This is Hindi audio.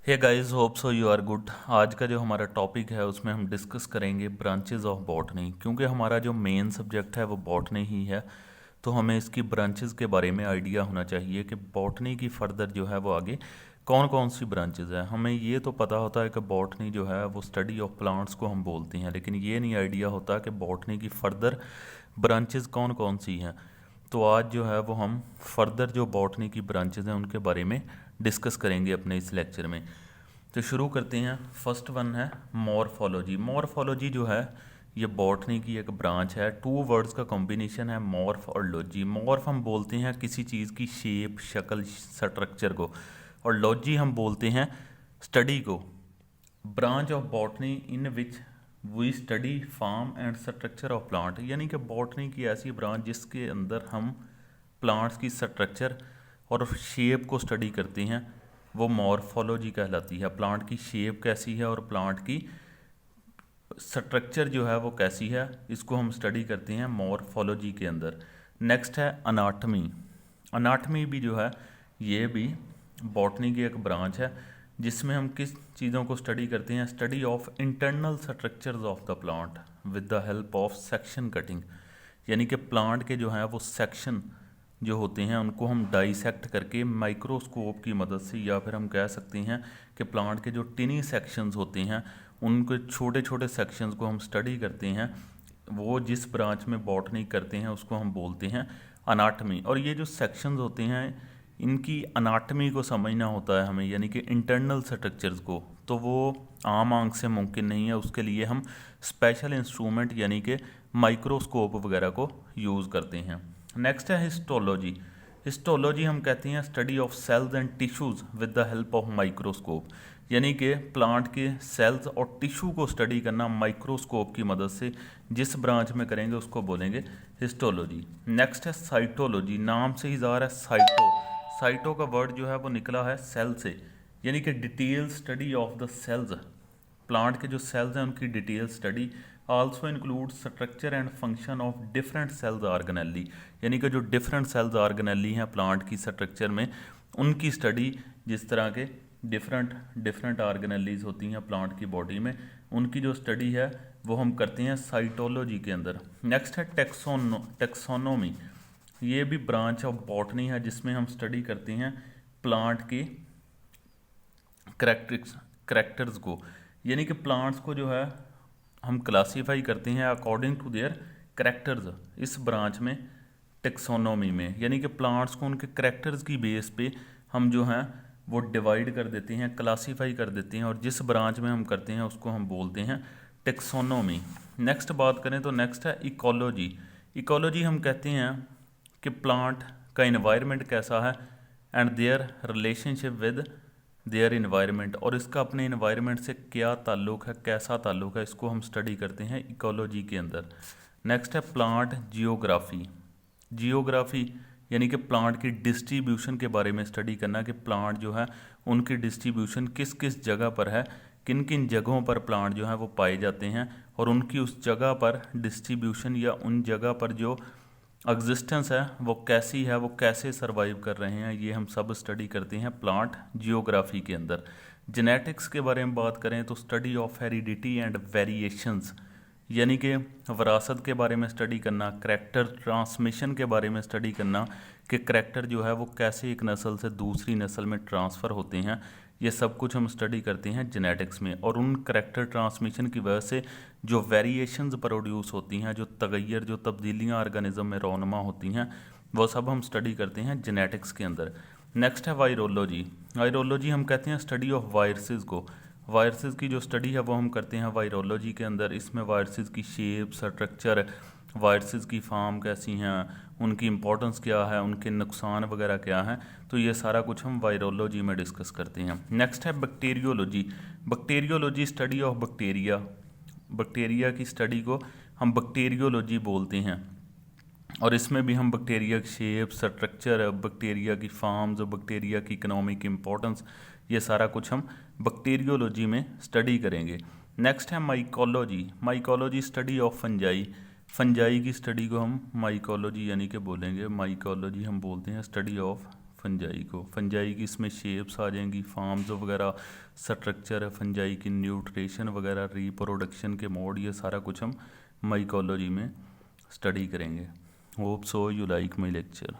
Hey guys, hope so you are good. आज का जो हमारा टॉपिक है उसमें हम डिस्कस करेंगे ब्रांचेस ऑफ बॉटनी। क्योंकि हमारा जो मेन सब्जेक्ट है वो बॉटनी ही है, तो हमें इसकी ब्रांचेस के बारे में आइडिया होना चाहिए कि बॉटनी की फर्दर जो है वो आगे कौन कौन सी ब्रांचेस है। हमें ये तो पता होता है कि बॉटनी जो है वो स्टडी ऑफ प्लांट्स को हम बोलते हैं, लेकिन ये नहीं आइडिया होता कि बॉटनी की फर्दर ब्रांचेस कौन कौन सी हैं। तो आज जो है वो हम फर्दर जो बॉटनी की ब्रांचेस हैं उनके बारे में डिस्कस करेंगे अपने इस लेक्चर में। तो शुरू करते हैं। फर्स्ट वन है मॉर्फोलॉजी। मॉर्फोलॉजी जो है ये बॉटनी की एक ब्रांच है। टू वर्ड्स का कॉम्बिनेशन है, मॉर्फ और लॉजी। मॉर्फ हम बोलते हैं किसी चीज़ की शेप, शक्ल, स्ट्रक्चर को, और लॉजी हम बोलते हैं स्टडी को। Branch of botany in which we study form and structure of plant, यानी कि बॉटनी की ऐसी ब्रांच जिसके अंदर हम प्लांट्स की स्ट्रक्चर और शेप को स्टडी करते हैं, वो मॉर्फोलॉजी कहलाती है। प्लांट की शेप कैसी है और प्लांट की स्ट्रक्चर जो है वो कैसी है, इसको हम स्टडी करते हैं मॉर्फोलॉजी के अंदर। नेक्स्ट है अनाटमी। अनाटमी भी जो है ये भी बॉटनी की एक ब्रांच है जिसमें हम किस चीज़ों को स्टडी करते हैं, study of internal structures of the plant with the help of section cutting. यानी कि प्लांट के जो हैं वो सेक्शन जो होते हैं उनको हम डाइसेक्ट करके माइक्रोस्कोप की मदद से, या फिर हम कह सकते हैं कि प्लांट के जो टिनी सेक्शंस होते हैं उनके छोटे छोटे सेक्शंस को हम स्टडी करते हैं। वो जिस ब्रांच में बॉटनी करते हैं उसको हम बोलते हैं अनाटमी। और ये जो सेक्शंस होते हैं इनकी अनाटमी को समझना होता है हमें, यानी कि इंटरनल स्ट्रक्चर्स को, तो वो आम आंख से मुमकिन नहीं है। उसके लिए हम स्पेशल इंस्ट्रूमेंट यानी कि माइक्रोस्कोप वगैरह को यूज़ करते हैं। नेक्स्ट है हिस्टोलॉजी। हिस्टोलॉजी हम कहते हैं study of cells and tissues with the help of microscope, यानी कि प्लांट के सेल्स और टिश्यू को स्टडी करना माइक्रोस्कोप की मदद से। जिस ब्रांच में करेंगे उसको बोलेंगे हिस्टोलॉजी। नेक्स्ट है साइटोलॉजी। नाम से ही ज़ाहिर है साइटो, साइटो का वर्ड जो है वो निकला है सेल से, यानी कि detail study of the cells. Plant के जो सेल्स हैं उनकी detail study. Also include structure and function of different cells organelle, यानी कि जो डिफरेंट सेल्स ऑर्गेनेली हैं प्लांट की स्ट्रक्चर में, उनकी स्टडी। जिस तरह के डिफरेंट ऑर्गेनेलीज होती हैं प्लांट की बॉडी में, उनकी जो स्टडी है वो हम करते हैं साइटोलॉजी के अंदर। नेक्स्ट है टेक्सोनोमी। ये भी ब्रांच ऑफ बॉटनी है जिसमें हम स्टडी करते हैं प्लांट के करैक्टर्स को, यानी कि प्लांट्स को जो है हम क्लासीफाई करते हैं अकॉर्डिंग टू देयर करैक्टर्स। इस ब्रांच में टेक्सोनोमी में, यानी कि प्लांट्स को उनके करैक्टर्स की बेस पे हम जो हैं वो डिवाइड कर देते हैं, क्लासीफाई कर देते हैं, और जिस ब्रांच में हम करते हैं उसको हम बोलते हैं टेक्सोनोमी। नेक्स्ट बात करें तो नेक्स्ट है इकोलॉजी। इकोलॉजी हम कहते हैं कि प्लांट का इन्वायरमेंट कैसा है and their relationship with their environment, और इसका अपने इन्वायरमेंट से क्या ताल्लुक़ है, कैसा ताल्लुक़ है, इसको हम स्टडी करते हैं इकोलॉजी के अंदर। नेक्स्ट है प्लांट जियोग्राफी। जियोग्राफी यानी कि प्लांट की डिस्ट्रीब्यूशन के बारे में स्टडी करना कि प्लांट जो है उनकी डिस्ट्रीब्यूशन किस किस जगह पर है, किन किन जगहों पर प्लांट जो है वो पाए जाते हैं, और उनकी उस जगह पर डिस्ट्रीब्यूशन या उन जगह पर जो एग्जिस्टेंस है वो कैसी है, वो कैसे सरवाइव कर रहे हैं, ये हम सब स्टडी करते हैं प्लांट जियोग्राफी के अंदर। जेनेटिक्स के बारे में बात करें तो study of heredity and variations, यानी कि वरासत के बारे में स्टडी करना, करैक्टर ट्रांसमिशन के बारे में स्टडी करना कि करैक्टर जो है वो कैसे एक नस्ल से दूसरी नस्ल में ट्रांसफ़र होते हैं, ये सब कुछ हम स्टडी करते हैं जेनेटिक्स में। और उन करैक्टर ट्रांसमिशन की वजह से जो वेरिएशंस प्रोड्यूस होती हैं, जो तगैर, जो तब्दीलियाँ ऑर्गेनिज्म में रोनमा होती हैं, वो सब हम स्टडी करते हैं जेनेटिक्स के अंदर। नेक्स्ट है वायरोलॉजी। वायरोलॉजी हम कहते हैं स्टडी ऑफ वायरसेस को। वायरसेस की जो स्टडी है वो हम करते हैं वायरोलॉजी के अंदर। इसमें वायरसेस की शेप, स्ट्रक्चर, वायरसेस की फॉर्म कैसी हैं, उनकी इंपॉर्टेंस क्या है, उनके नुकसान वगैरह क्या हैं, तो ये सारा कुछ हम वायरोलॉजी में डिस्कस करते हैं। नेक्स्ट है bacteriology. Bacteriology study of bacteria. Bacteria की स्टडी को हम बैक्टीरियोलॉजी बोलते हैं, और इसमें भी हम बैक्टीरिया की शेप, स्ट्रक्चर, बैक्टीरिया की फॉर्म्स, बैक्टीरिया की इकोनॉमिक इंपॉर्टेंस, ये सारा कुछ हम बैक्टीरियोलॉजी में स्टडी करेंगे। नेक्स्ट है mycology. Mycology study of fungi. Fungi की स्टडी को हम माइकोलॉजी यानी कि बोलेंगे, माइकोलॉजी हम बोलते हैं स्टडी ऑफ फंजाई को। फंजाई की इसमें शेप्स आ जाएंगी, फॉर्म्स वगैरह, स्ट्रक्चर है फंजाई की, न्यूट्रिशन वगैरह, रिप्रोडक्शन के मोड, ये सारा कुछ हम माइकोलॉजी में स्टडी करेंगे। Hope so you like my lecture.